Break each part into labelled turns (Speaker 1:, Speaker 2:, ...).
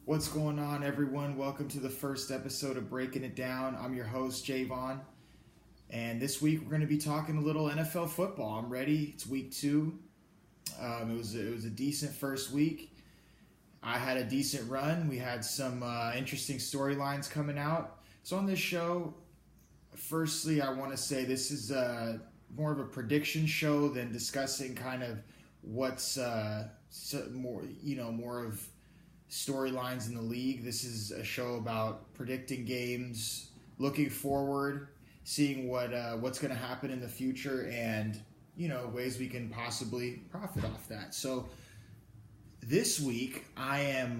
Speaker 1: What's going on, everyone? Welcome to the first episode of Breaking It Down. I'm your host, Javon, and this week we're going to be talking a little NFL football. I'm ready. It's week 2. It was a decent first week. I had a decent run. We had some interesting storylines coming out. So on this show, firstly, I want to say this is more of a prediction show than discussing kind of what's more of storylines in the league. This is a show about predicting games, looking forward, seeing what's going to happen in the future, and ways we can possibly profit off that. So this week I'm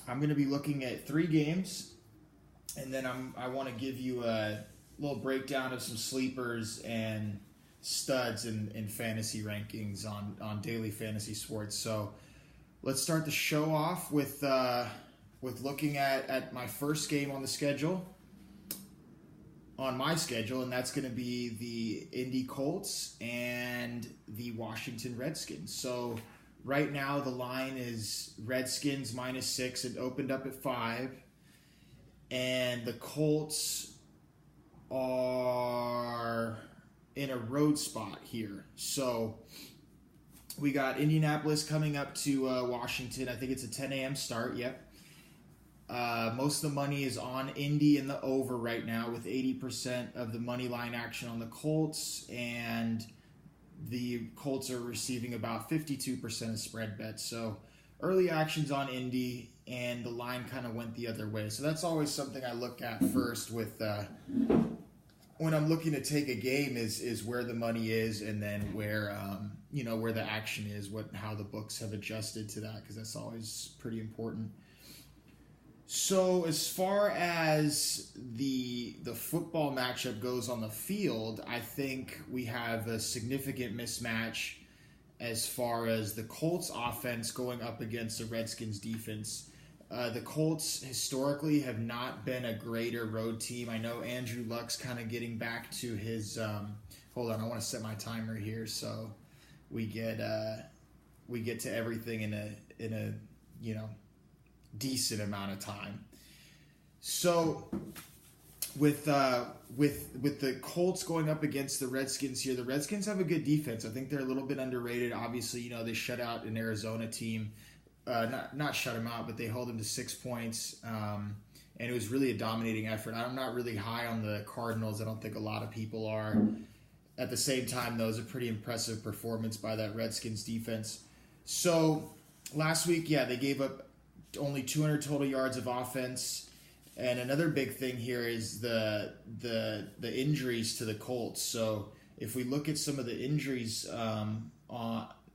Speaker 1: going to be looking at 3 games, and then I want to give you a little breakdown of some sleepers and studs in fantasy rankings on daily fantasy sports. So let's start the show off with looking at my first game on my schedule, and that's going to be the Indy Colts and the Washington Redskins. So right now the line is Redskins -6. It opened up at 5, and the Colts are in a road spot here. So we got Indianapolis coming up to Washington. I think it's a 10 a.m. start. Yep. Most of the money is on Indy in the over right now, with 80% of the money line action on the Colts, and the Colts are receiving about 52% of spread bets. So early action's on Indy, and the line kind of went the other way. So that's always something I look at first with when I'm looking to take a game is where the money is, and then where where the action is, how the books have adjusted to that, because that's always pretty important. So as far as the football matchup goes on the field, I think we have a significant mismatch as far as the Colts offense going up against the Redskins defense. The Colts historically have not been a greater road team. I know Andrew Luck's kind of getting back to his. Hold on, I want to set my timer here so we get to everything in a decent amount of time. So with the Colts going up against the Redskins here, the Redskins have a good defense. I think they're a little bit underrated. Obviously, they shut out an Arizona team. Not shut them out, but they held them to 6 points, and it was really a dominating effort. I'm not really high on the Cardinals. I don't think a lot of people are. At the same time, though, it was a pretty impressive performance by that Redskins defense. So last week, they gave up only 200 total yards of offense, and another big thing here is the injuries to the Colts. So if we look at some of the injuries on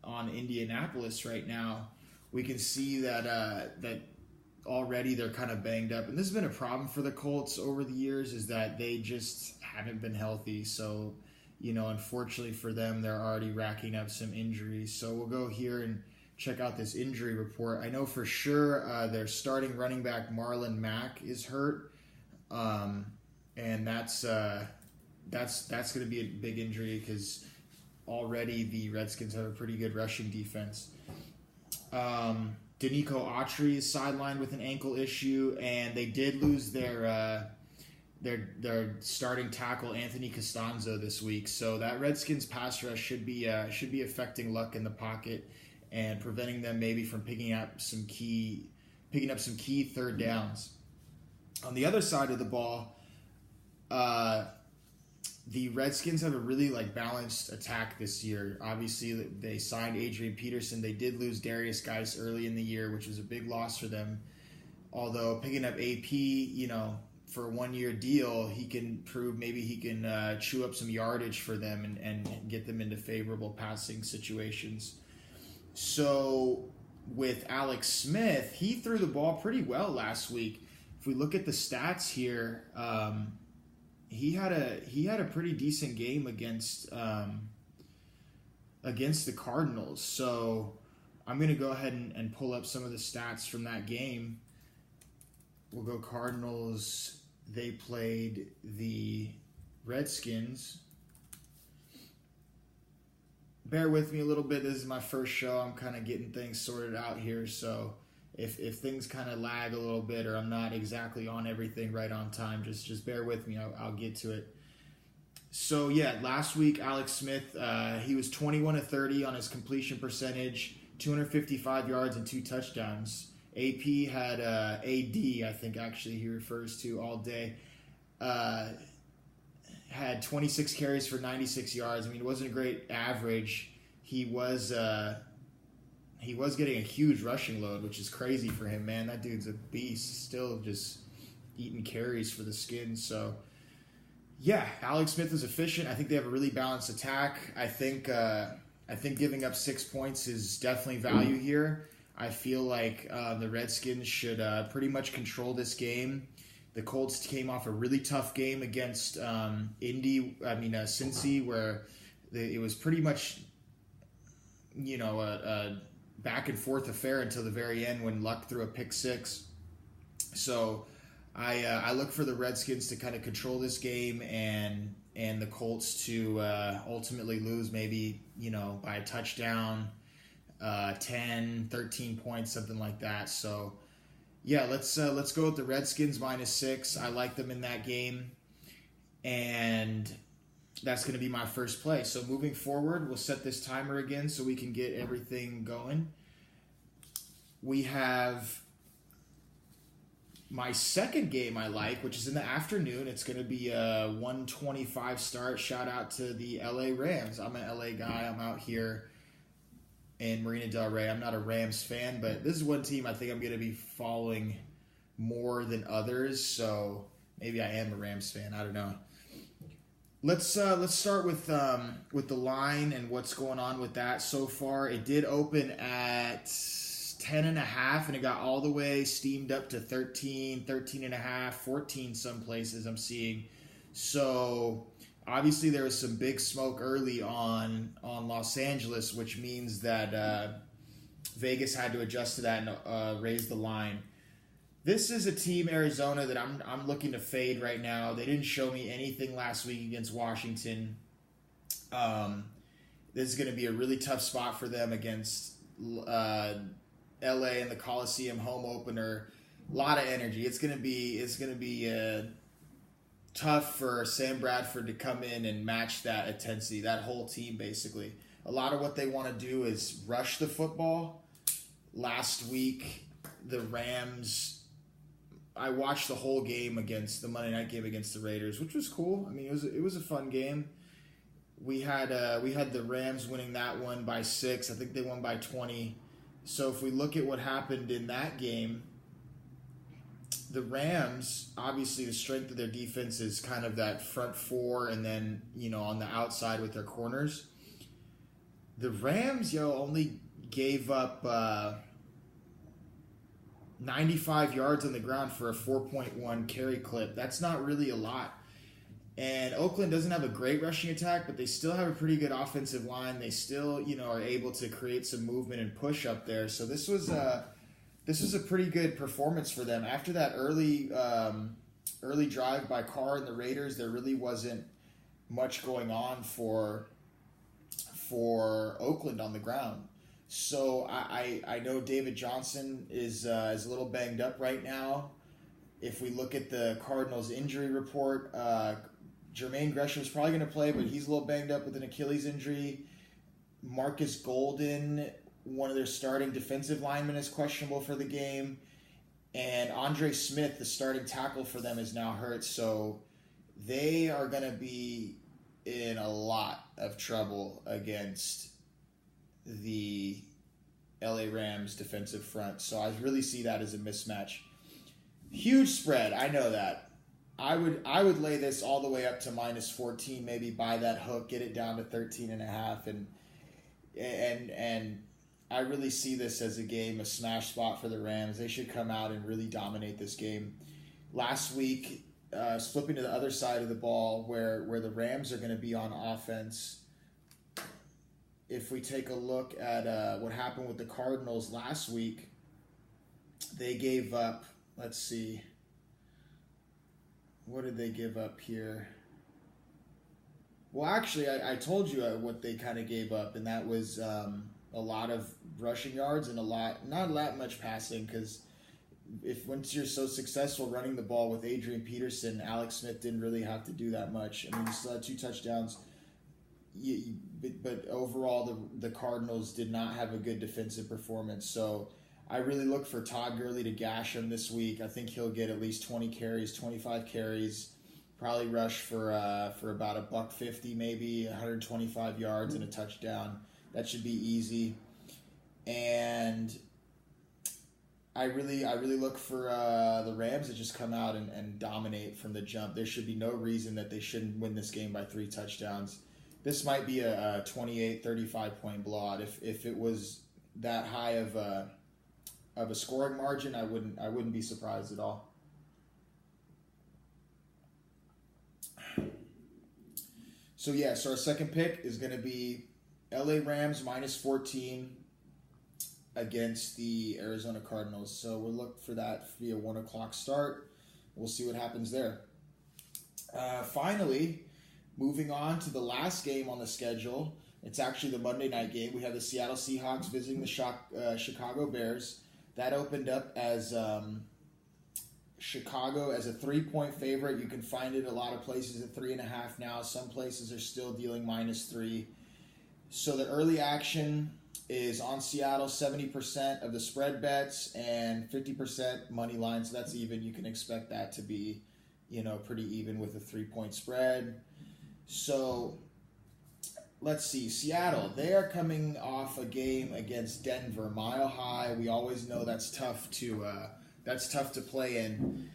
Speaker 1: Indianapolis right now, we can see that already they're kind of banged up. And this has been a problem for the Colts over the years, is that they just haven't been healthy. So, unfortunately for them, they're already racking up some injuries. So we'll go here and check out this injury report. I know for sure their starting running back, Marlon Mack, is hurt. And that's going to be a big injury, because already the Redskins have a pretty good rushing defense. Danico Autry is sidelined with an ankle issue, and they did lose their starting tackle Anthony Costanzo this week. So that Redskins pass rush should be affecting Luck in the pocket and preventing them maybe from picking up some key third downs. On the other side of the ball, the Redskins have a really balanced attack this year. Obviously, they signed Adrian Peterson. They did lose Darius Geis early in the year, which was a big loss for them. Although picking up AP, for a 1-year deal, he can prove maybe he can chew up some yardage for them and get them into favorable passing situations. So with Alex Smith, he threw the ball pretty well last week. If we look at the stats here, he had a pretty decent game against the Cardinals. So I'm going to go ahead and pull up some of the stats from that game. We'll go Cardinals. They played the Redskins. Bear with me a little bit. This is my first show. I'm kind of getting things sorted out here. So if things kind of lag a little bit or I'm not exactly on everything right on time, just bear with me. I'll get to it. So yeah, last week Alex Smith, he was 21 of 30 on his completion percentage, 255 yards and 2 touchdowns. AP had AD, I think actually he refers to all day. Had 26 carries for 96 yards. I mean, it wasn't a great average. He was getting a huge rushing load, which is crazy for him, man. That dude's a beast. Still just eating carries for the Skins. So, yeah, Alex Smith is efficient. I think they have a really balanced attack. I think giving up 6 points is definitely value here. I feel like the Redskins should pretty much control this game. The Colts came off a really tough game against Cincy, where it was pretty much, a back and forth affair until the very end when Luck threw a pick six. So I look for the Redskins to kind of control this game and the Colts to ultimately lose maybe, by a touchdown, 10, 13 points, something like that. So yeah, let's go with the Redskins -6. I like them in that game, and that's going to be my first play. So moving forward, we'll set this timer again so we can get everything going. We have my second game I like, which is in the afternoon. It's going to be a 1:25 start. Shout out to the LA Rams. I'm an LA guy. I'm out here in Marina Del Rey. I'm not a Rams fan, but this is one team I think I'm going to be following more than others. So maybe I am a Rams fan. I don't know. Let's start with the line and what's going on with that so far. It did open at 10.5, and it got all the way steamed up to 13, 13.5, 14 some places I'm seeing. So obviously there was some big smoke early on Los Angeles, which means that Vegas had to adjust to that and raise the line. This is a team, Arizona, that I'm looking to fade right now. They didn't show me anything last week against Washington. This is going to be a really tough spot for them against LA in the Coliseum home opener. A lot of energy. It's going to be tough for Sam Bradford to come in and match that intensity. That whole team, basically. A lot of what they want to do is rush the football. Last week, the Rams. I watched the whole game against the Monday night game against the Raiders, which was cool. I mean, it was a fun game. We had the Rams winning that one by 6. I think they won by 20. So if we look at what happened in that game, the Rams, obviously the strength of their defense is kind of that front four, and then on the outside with their corners. The Rams, only gave up 95 yards on the ground for a 4.1 carry clip. That's not really a lot. And Oakland doesn't have a great rushing attack, but they still have a pretty good offensive line. They still, are able to create some movement and push up there. So this was a pretty good performance for them. After that early drive by Carr and the Raiders, there really wasn't much going on for Oakland on the ground. So I know David Johnson is a little banged up right now. If we look at the Cardinals injury report, Jermaine Gresham's probably going to play, but he's a little banged up with an Achilles injury. Marcus Golden, one of their starting defensive linemen, is questionable for the game. And Andre Smith, the starting tackle for them, is now hurt. So they are going to be in a lot of trouble against the LA Rams defensive front. So I really see that as a mismatch. Huge spread, I know that. I would lay this all the way up to -14, maybe buy that hook, get it down to 13.5, and I really see this as a smash spot for the Rams. They should come out and really dominate this game. Last week, flipping to the other side of the ball, where the Rams are going to be on offense. If we take a look at what happened with the Cardinals last week, they gave up, let's see, what did they give up here? Well, actually, I told you what they kind of gave up, and that was a lot of rushing yards and not that much passing, because once you're so successful running the ball with Adrian Peterson, Alex Smith didn't really have to do that much. I mean, he still had 2 touchdowns. But overall, the Cardinals did not have a good defensive performance. So I really look for Todd Gurley to gash him this week. I think he'll get at least 20 carries, 25 carries, probably rush for about $150, maybe 125 yards and a touchdown. That should be easy. And I really look for the Rams to just come out and dominate from the jump. There should be no reason that they shouldn't win this game by 3 touchdowns. This might be a 28, 35-point blowout. If it was that high of a scoring margin, I wouldn't be surprised at all. So our second pick is going to be LA Rams -14 against the Arizona Cardinals. So we'll look for that to be a 1 o'clock start. We'll see what happens there. Finally, moving on to the last game on the schedule. It's actually the Monday night game. We have the Seattle Seahawks visiting the Chicago Bears. That opened up as Chicago as a 3-point favorite. You can find it a lot of places at 3.5 now. Some places are still dealing -3. So the early action is on Seattle, 70% of the spread bets and 50% money line. So that's even. You can expect that to be, pretty even with a 3-point spread. So let's see. Seattle, they are coming off a game against Denver, Mile High. We always know that's tough to play in.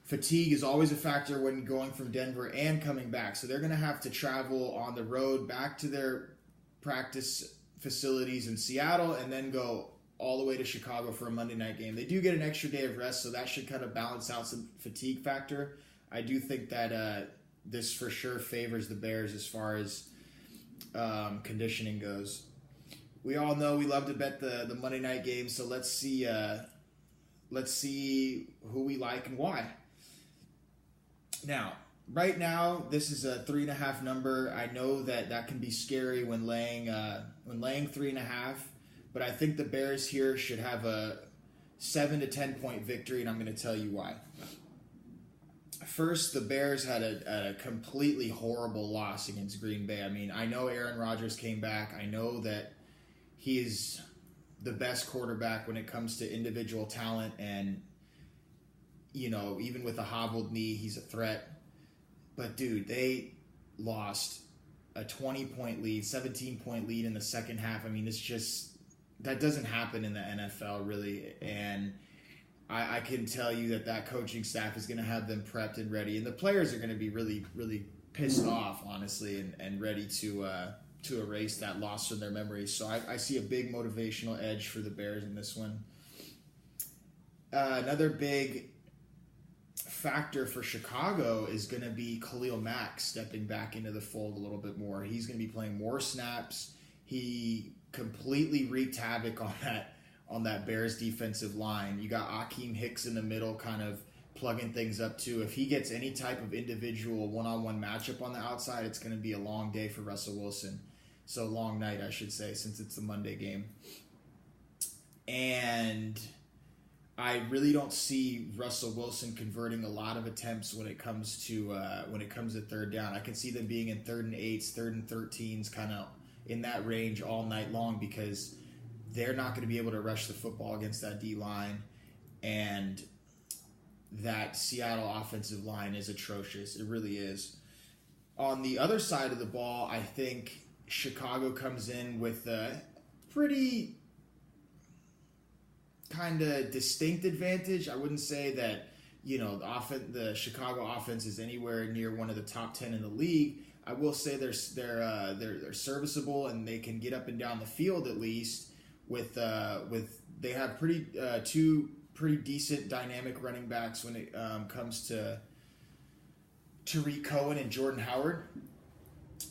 Speaker 1: Fatigue is always a factor when going from Denver and coming back. So they're going to have to travel on the road back to their practice facilities in Seattle and then go all the way to Chicago for a Monday night game. They do get an extra day of rest, so that should kind of balance out some fatigue factor. I do think that this for sure favors the Bears as far as conditioning goes. We all know we love to bet the Monday night games, so let's see who we like and why. Now, right now, this is a 3.5 number. I know that can be scary when laying 3.5, but I think the Bears here should have a 7 to 10 point victory, and I'm going to tell you why. First, the Bears had a completely horrible loss against Green Bay. I mean, I know Aaron Rodgers came back. I know that he is the best quarterback when it comes to individual talent, and even with a hobbled knee, he's a threat. But dude, they lost a 20-point lead, 17-point lead in the second half. I mean, it's just that doesn't happen in the NFL really, and I can tell you that coaching staff is going to have them prepped and ready, and the players are going to be really, really pissed off, honestly, and ready to erase that loss from their memories. So I see a big motivational edge for the Bears in this one. Another big factor for Chicago is going to be Khalil Mack stepping back into the fold a little bit more. He's going to be playing more snaps. He completely wreaked havoc on that Bears defensive line. You got Akeem Hicks in the middle kind of plugging things up too. If he gets any type of individual one-on-one matchup on the outside, it's going to be a long day for Russell Wilson. So long night, I should say, since it's the Monday game. And I really don't see Russell Wilson converting a lot of attempts when it comes to third down. I can see them being in 3rd and 8s, 3rd and 13s, kind of in that range all night long, because they're not going to be able to rush the football against that D-line, and that Seattle offensive line is atrocious. It really is. On the other side of the ball, I think Chicago comes in with a pretty kind of distinct advantage. I wouldn't say that the Chicago offense is anywhere near one of the top 10 in the league. I will say they're serviceable, and they can get up and down the field at least. With they have two pretty decent dynamic running backs when it comes to Tariq Cohen and Jordan Howard.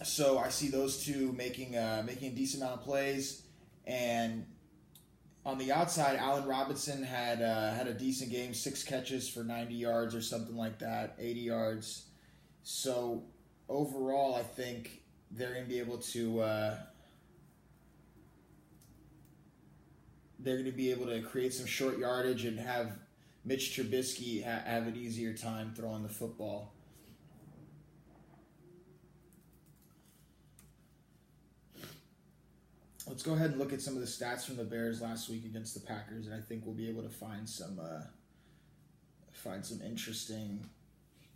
Speaker 1: So I see those two making a decent amount of plays. And on the outside, Allen Robinson had a decent game, 6 catches for 90 yards or something like that, 80 yards. So overall, I think they're going to be able to they're going to be able to create some short yardage and have Mitch Trubisky have an easier time throwing the football. Let's go ahead and look at some of the stats from the Bears last week against the Packers, and I think we'll be able to find some interesting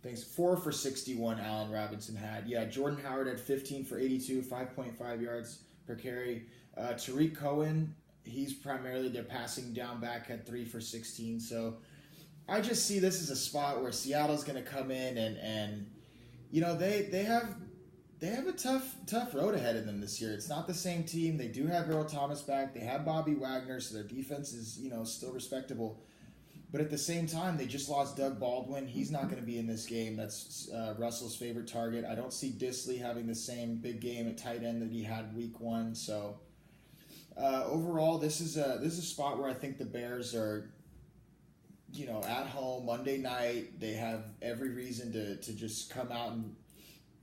Speaker 1: things. 4 for 61 Allen Robinson had. Yeah, Jordan Howard had 15 for 82, 5.5 yards per carry. Tariq Cohen, he's primarily their passing down back, had 3 for 16. So I just see this as a spot where Seattle's going to come in and you know, they have a tough road ahead of them this year. It's not the same team. They do have Earl Thomas back. They have Bobby Wagner, so their defense is, you know, still respectable. But at the same time, they just lost Doug Baldwin. He's not going to be in this game. That's Russell's favorite target. I don't see Disley having the same big game at tight end that he had week 1. So overall, this is a spot where I think the Bears are, you know, at home Monday night. They have every reason to just come out and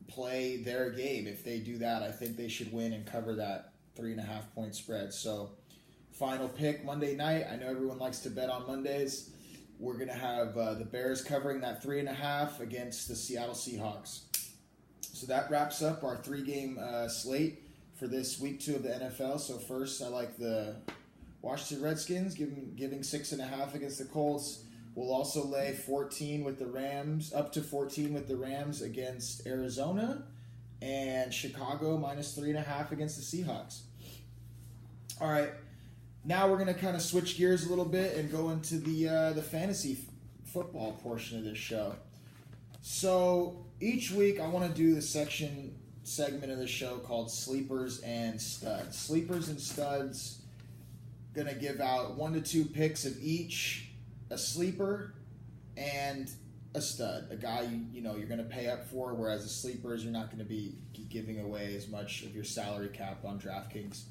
Speaker 1: play their game. If they do that, I think they should win and cover that 3.5 point spread. So final pick Monday night. I know everyone likes to bet on Mondays. We're going to have the Bears covering that 3.5 against the Seattle Seahawks. So that wraps up our 3-game slate for this week 2 of the NFL. So first, I like the Washington Redskins giving 6.5 against the Colts. We'll also lay 14 with the Rams, up to 14 with the Rams against Arizona, and Chicago -3.5 against the Seahawks. All right. Now we're going to kind of switch gears a little bit and go into the fantasy football portion of this show. So each week I want to do the segment of the show called Sleepers and Studs. Sleepers and Studs, going to give out 1 to 2 picks of each, a sleeper and a stud, a guy you know you're going to pay up for, whereas the sleepers you're not going to be giving away as much of your salary cap on Draftkings.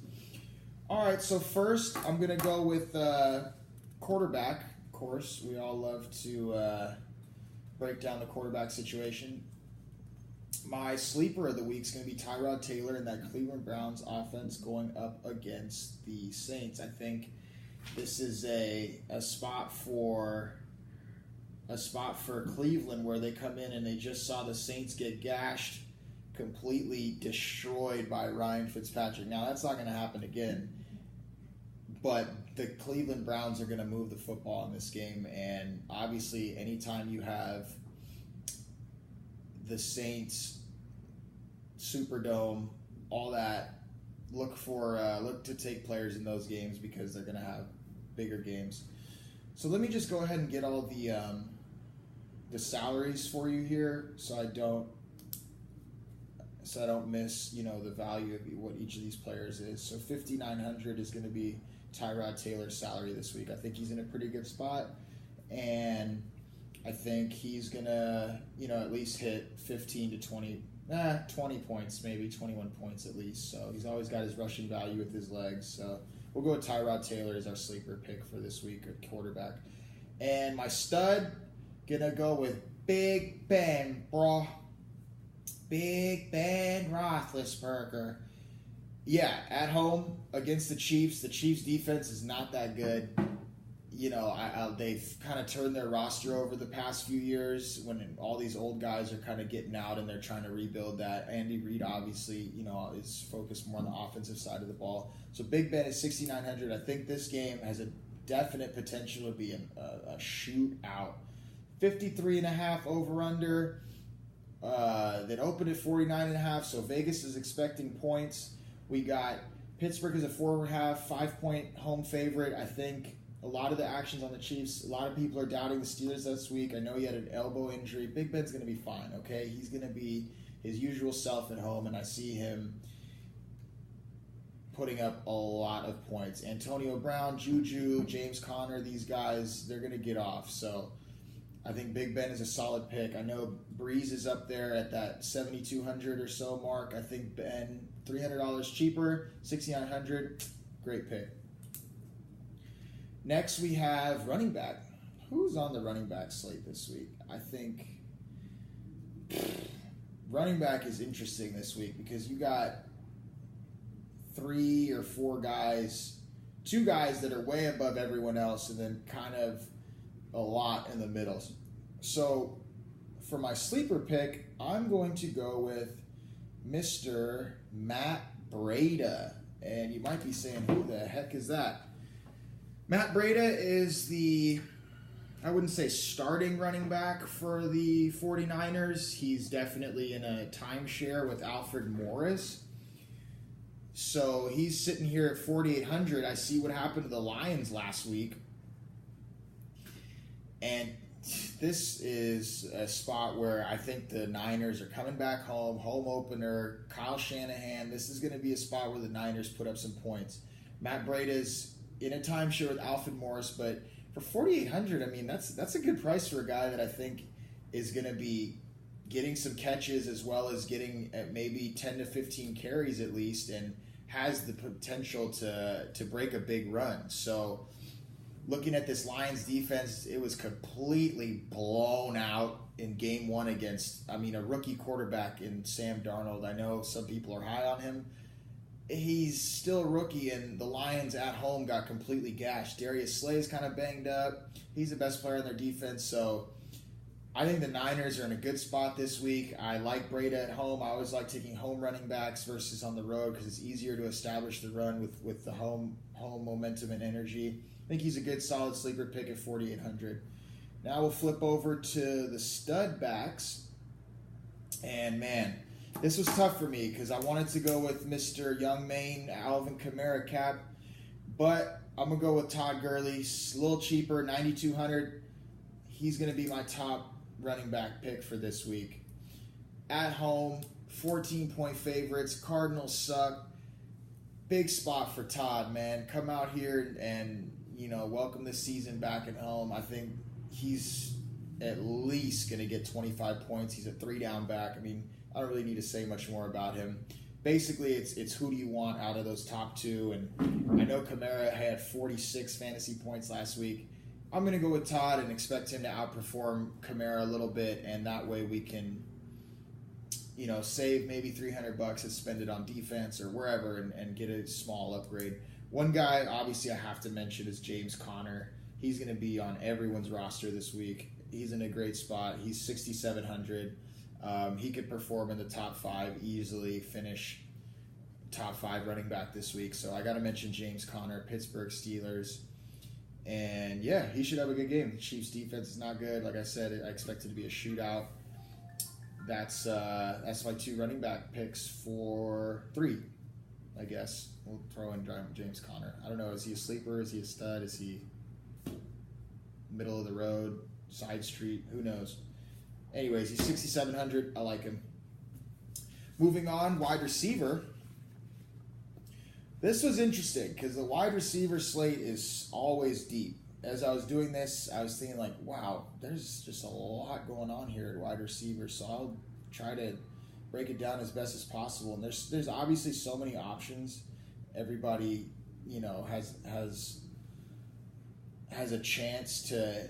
Speaker 1: All right, so first I'm going to go with quarterback. Of course, we all love to break down the quarterback situation. My sleeper of the week is going to be Tyrod Taylor and that Cleveland Browns offense going up against the Saints. I think this is a spot for Cleveland where they come in and they just saw the Saints get gashed, completely destroyed by Ryan Fitzpatrick. Now, that's not going to happen again, but the Cleveland Browns are going to move the football in this game, and obviously anytime you have the Saints, Superdome, all that, look to take players in those games because they're going to have bigger games. So let me just go ahead and get all the salaries for you here, so I don't miss, you know, the value of what each of these players is. So $5,900 is going to be Tyrod Taylor's salary this week. I think he's in a pretty good spot, and I think he's going to, you know, at least hit 15 to 20 points, maybe 21 points at least. So he's always got his rushing value with his legs. So we'll go with Tyrod Taylor as our sleeper pick for this week at quarterback. And my stud, going to go with Big Ben, bro. Big Ben Roethlisberger. Yeah, at home against the Chiefs. The Chiefs' defense is not that good. You know, they've kind of turned their roster over the past few years when all these old guys are kind of getting out and they're trying to rebuild that. Andy Reid, obviously, you know, is focused more on the offensive side of the ball. So Big Ben is $6,900. I think this game has a definite potential to be a shootout. 53.5 over-under. That opened at 49.5, so Vegas is expecting points. We got Pittsburgh as a 4.5, 5-point home favorite. I think a lot of the actions on the Chiefs, a lot of people are doubting the Steelers this week. I know he had an elbow injury. Big Ben's going to be fine, okay? He's going to be his usual self at home, and I see him putting up a lot of points. Antonio Brown, Juju, James Conner, these guys, they're going to get off. So I think Big Ben is a solid pick. I know Breeze is up there at that $7,200 or so mark. I think Ben, $300 cheaper, $6,900. Great pick. Next, we have running back. Who's on the running back slate this week? I think running back is interesting this week because you got 3 or 4 guys two guys that are way above everyone else, and then kind of a lot in the middle. So for my sleeper pick, I'm going to go with Mr. Matt Breida. And you might be saying, who the heck is that? Matt Breida is the, I wouldn't say starting running back for the 49ers. He's definitely in a timeshare with Alfred Morris. So he's sitting here at 4,800. I see what happened to the Lions last week. And this is a spot where I think the Niners are coming back home opener, Kyle Shanahan. This is going to be a spot where the Niners put up some points. Matt Breida's in a timeshare with Alfred Morris, but for 4,800, I mean, that's a good price for a guy that I think is going to be getting some catches as well as getting maybe 10 to 15 carries at least, and has the potential to break a big run. So looking at this Lions defense, it was completely blown out in game one against, a rookie quarterback in Sam Darnold. I know some people are high on him. He's still a rookie, and the Lions at home got completely gashed. Darius Slay's kind of banged up. He's the best player in their defense, so I think the Niners are in a good spot this week. I like Breida at home. I always like taking home running backs versus on the road because it's easier to establish the run with the home momentum and energy. I think he's a good, solid sleeper pick at 4,800. Now we'll flip over to the stud backs. And, man, this was tough for me because I wanted to go with Mr. Young Maine, Alvin Kamara cap. But I'm going to go with Todd Gurley. A little cheaper, 9,200. He's going to be my top running back pick for this week. At home, 14-point favorites. Cardinals suck. Big spot for Todd, man. Come out here and welcome this season back at home. I think he's at least going to get 25 points. He's a 3-down back. I don't really need to say much more about him. Basically, it's who do you want out of those top two. And I know Kamara had 46 fantasy points last week. I'm going to go with Todd and expect him to outperform Kamara a little bit, and that way we can, save maybe $300 and spend it on defense or wherever and get a small upgrade. One guy, obviously, I have to mention is James Conner. He's going to be on everyone's roster this week. He's in a great spot. He's 6,700. He could perform in the top 5 easily, finish top 5 running back this week. So I got to mention James Conner, Pittsburgh Steelers. And, yeah, he should have a good game. The Chiefs' defense is not good. Like I said, I expect it to be a shootout. That's my 2 running back picks for 3, I guess. We'll throw in James Conner. I don't know. Is he a sleeper? Is he a stud? Is he middle of the road, side street? Who knows? Anyways, he's 6,700. I like him. Moving on, wide receiver. This was interesting because the wide receiver slate is always deep. As I was doing this, I was thinking wow, there's just a lot going on here at wide receiver. So I'll try to break it down as best as possible. And there's obviously so many options. Everybody, has a chance to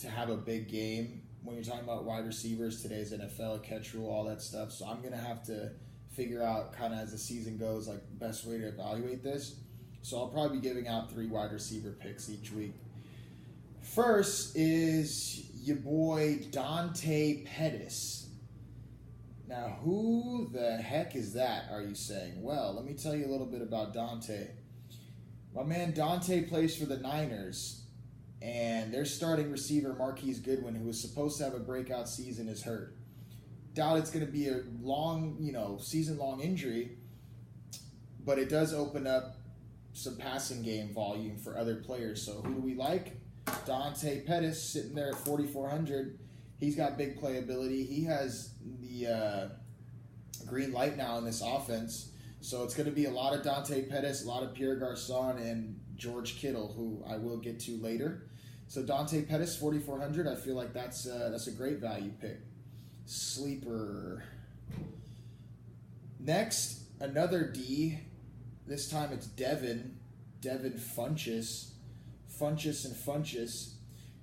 Speaker 1: have a big game. When you're talking about wide receivers, today's NFL, catch rule, all that stuff. So I'm going to have to figure out kind of as the season goes, best way to evaluate this. So I'll probably be giving out 3 wide receiver picks each week. First is your boy Dante Pettis. Now, who the heck is that, are you saying? Well, let me tell you a little bit about Dante. My man Dante plays for the Niners, and their starting receiver, Marquise Goodwin, who was supposed to have a breakout season, is hurt. Doubt it's going to be a long, season-long injury, but it does open up some passing game volume for other players. So who do we like? Dante Pettis sitting there at 4,400. He's got big playability. He has the green light now in this offense. So it's going to be a lot of Dante Pettis, a lot of Pierre Garçon, and George Kittle, who I will get to later. So Dante Pettis, 4,400. I feel like that's a great value pick. Sleeper. Next, another D. This time it's Devin Funchess. Funchess.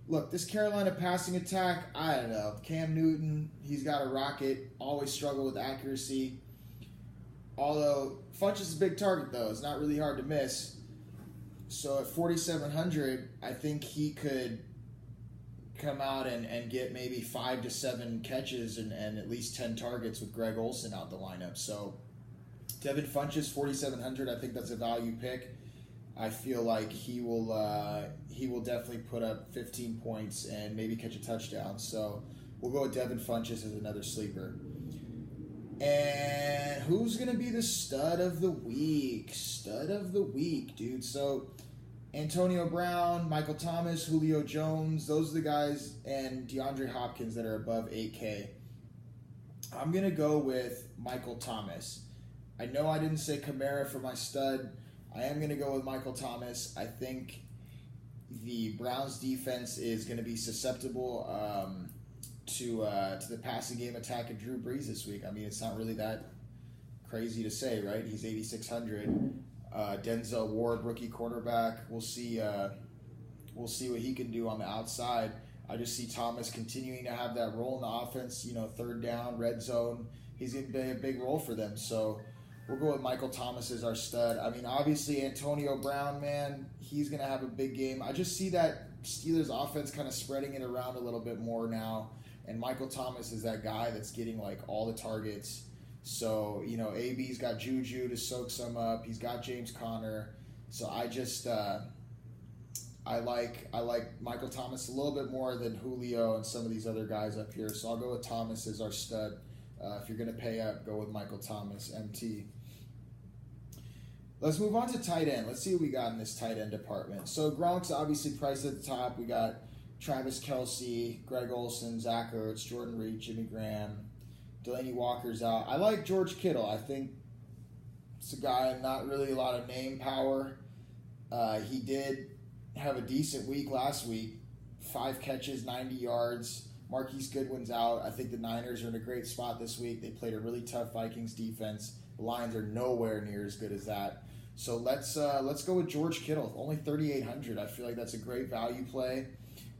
Speaker 1: Look, this Carolina passing attack, I don't know. Cam Newton, he's got a rocket. Always struggle with accuracy. Although Funchess is a big target, though. It's not really hard to miss. So at 4,700, I think he could come out and get maybe 5 to 7 catches and at least 10 targets with Greg Olsen out the lineup. So Devin Funchess, 4,700, I think that's a value pick. I feel like he will definitely put up 15 points and maybe catch a touchdown. So we'll go with Devin Funchess as another sleeper. And who's going to be the stud of the week? Stud of the week, dude. So Antonio Brown, Michael Thomas, Julio Jones, those are the guys, and DeAndre Hopkins that are above 8K. I'm going to go with Michael Thomas. I know I didn't say Kamara for my stud. I am going to go with Michael Thomas. I think the Browns defense is going to be susceptible to the passing game attack of Drew Brees this week. I mean, it's not really that crazy to say, right? He's 8,600. Denzel Ward, rookie quarterback. We'll see what he can do on the outside. I just see Thomas continuing to have that role in the offense. Third down, red zone. He's going to be a big role for them. So we'll go with Michael Thomas as our stud. I mean, obviously Antonio Brown, man, he's going to have a big game. I just see that Steelers offense kind of spreading it around a little bit more now. And Michael Thomas is that guy that's getting like all the targets. So, AB's got Juju to soak some up. He's got James Conner. So I just I like Michael Thomas a little bit more than Julio and some of these other guys up here. So I'll go with Thomas as our stud. If you're going to pay up, go with Michael Thomas, MT. Let's move on to tight end. Let's see what we got in this tight end department. So Gronk's obviously priced at the top. We got Travis Kelce, Greg Olsen, Zach Ertz, Jordan Reed, Jimmy Graham. Delaney Walker's out. I like George Kittle. I think it's a guy, not really a lot of name power. He did have a decent week last week. 5 catches, 90 yards. Marquise Goodwin's out. I think the Niners are in a great spot this week. They played a really tough Vikings defense. The Lions are nowhere near as good as that. So let's go with George Kittle. Only 3,800. I feel like that's a great value play.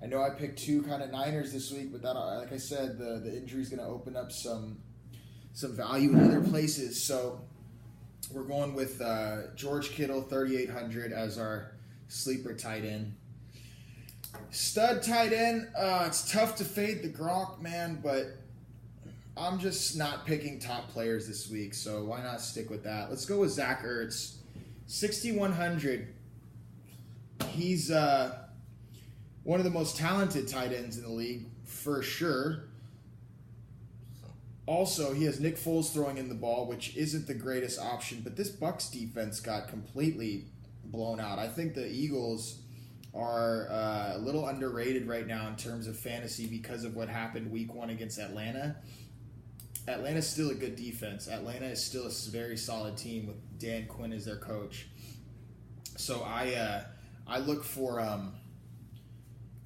Speaker 1: I know I picked 2 kind of Niners this week, but that, like I said, the injury is going to open up some value in other places. So we're going with George Kittle, 3,800 as our sleeper tight end. Stud tight end, it's tough to fade the Gronk, man, but I'm just not picking top players this week, so why not stick with that? Let's go with Zach Ertz, 6,100. He's one of the most talented tight ends in the league, for sure. Also, he has Nick Foles throwing in the ball, which isn't the greatest option, but this Bucs defense got completely blown out. I think the Eagles are a little underrated right now in terms of fantasy because of what happened week 1 against Atlanta. Atlanta's still a good defense. Atlanta is still a very solid team with Dan Quinn as their coach. So I look for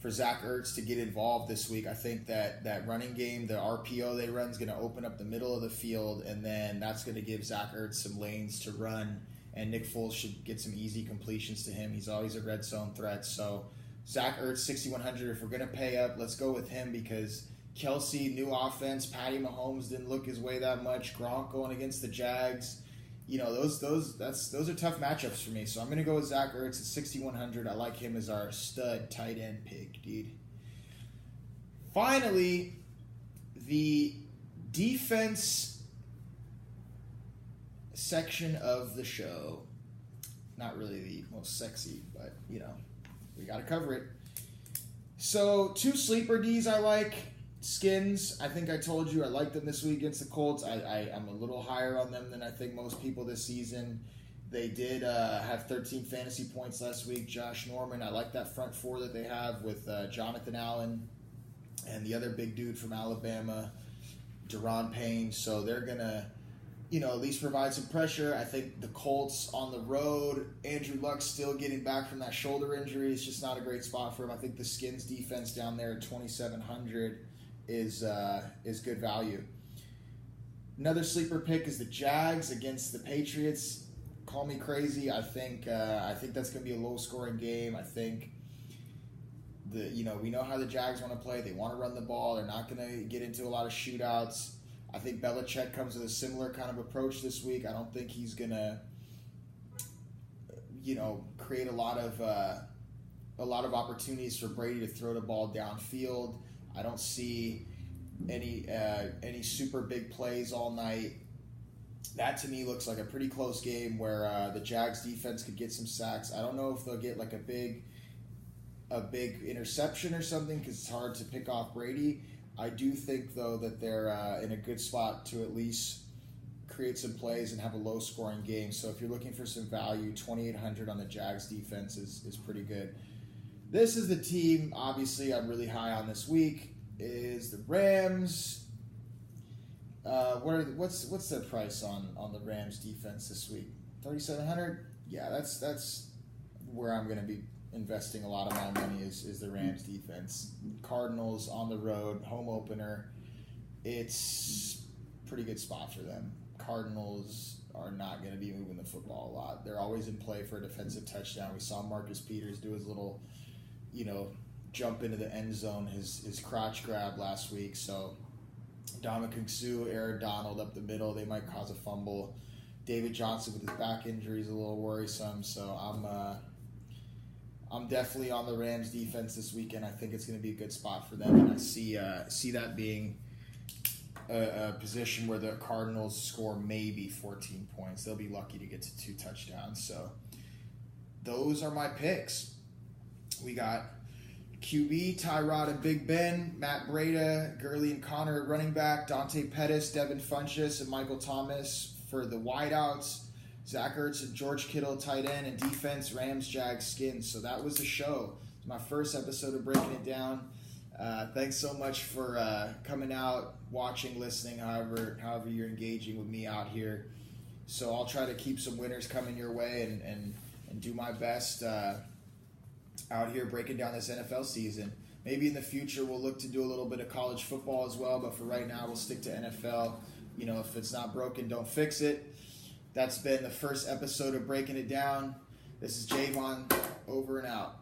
Speaker 1: Zach Ertz to get involved this week. I think that running game, the RPO they run, is going to open up the middle of the field, and then that's going to give Zach Ertz some lanes to run, and Nick Foles should get some easy completions to him. He's always a red zone threat. So Zach Ertz, 6,100. If we're going to pay up, let's go with him because Kelsey, new offense. Patty Mahomes didn't look his way that much. Gronk going against the Jags. Those are tough matchups for me. So I'm going to go with Zach Ertz at 6,100. I like him as our stud tight end pick, dude. Finally, the defense section of the show. Not really the most sexy, but, we got to cover it. So 2 sleeper Ds I like. Skins, I think I told you I like them this week against the Colts. I'm a little higher on them than I think most people this season. They did have 13 fantasy points last week. Josh Norman, I like that front 4 that they have with Jonathan Allen and the other big dude from Alabama, Deron Payne. So they're going to, at least provide some pressure. I think the Colts on the road, Andrew Luck's still getting back from that shoulder injury. It's just not a great spot for him. I think the Skins defense down there at 2,700 is good value. Another sleeper pick is the Jags against the Patriots. Call me crazy. I think that's going to be a low-scoring game. I think we know how the Jags want to play. They want to run the ball. They're not going to get into a lot of shootouts. I think Belichick comes with a similar kind of approach this week. I don't think he's going to, create a lot of opportunities for Brady to throw the ball downfield. I don't see any super big plays all night. That to me looks like a pretty close game where the Jags defense could get some sacks. I don't know if they'll get like a big interception or something because it's hard to pick off Brady. I do think though that they're in a good spot to at least create some plays and have a low scoring game. So if you're looking for some value, 2,800 on the Jags defense is pretty good. This is the team obviously I'm really high on this week is the Rams. What's their price on the Rams defense this week? 3,700. Yeah, that's where I'm going to be investing a lot of my money is the Rams defense. Cardinals on the road, home opener. It's a pretty good spot for them. Cardinals are not going to be moving the football a lot. They're always in play for a defensive touchdown. We saw Marcus Peters do his little, jump into the end zone, his crotch grab last week. So Ndamukong Suh, Aaron Donald up the middle, they might cause a fumble. David Johnson with his back injury is a little worrisome. So I'm definitely on the Rams defense this weekend. I think it's going to be a good spot for them, and I see that being a position where the Cardinals score maybe 14 points. They'll be lucky to get to 2 touchdowns. So those are my picks. We got QB, Tyrod and Big Ben, Matt Breida, Gurley and Connor at running back, Dante Pettis, Devin Funchess, and Michael Thomas for the wideouts, Zach Ertz and George Kittle tight end, and defense, Rams, Jags, Skins. So that was the show. It's my first episode of Breaking It Down. Thanks so much for coming out, watching, listening, however you're engaging with me out here. So I'll try to keep some winners coming your way and do my best out here breaking down this NFL season. Maybe in the future we'll look to do a little bit of college football as well, but for right now we'll stick to NFL. If it's not broken, don't fix it. That's been the first episode of Breaking It Down. This is Javon, over and out.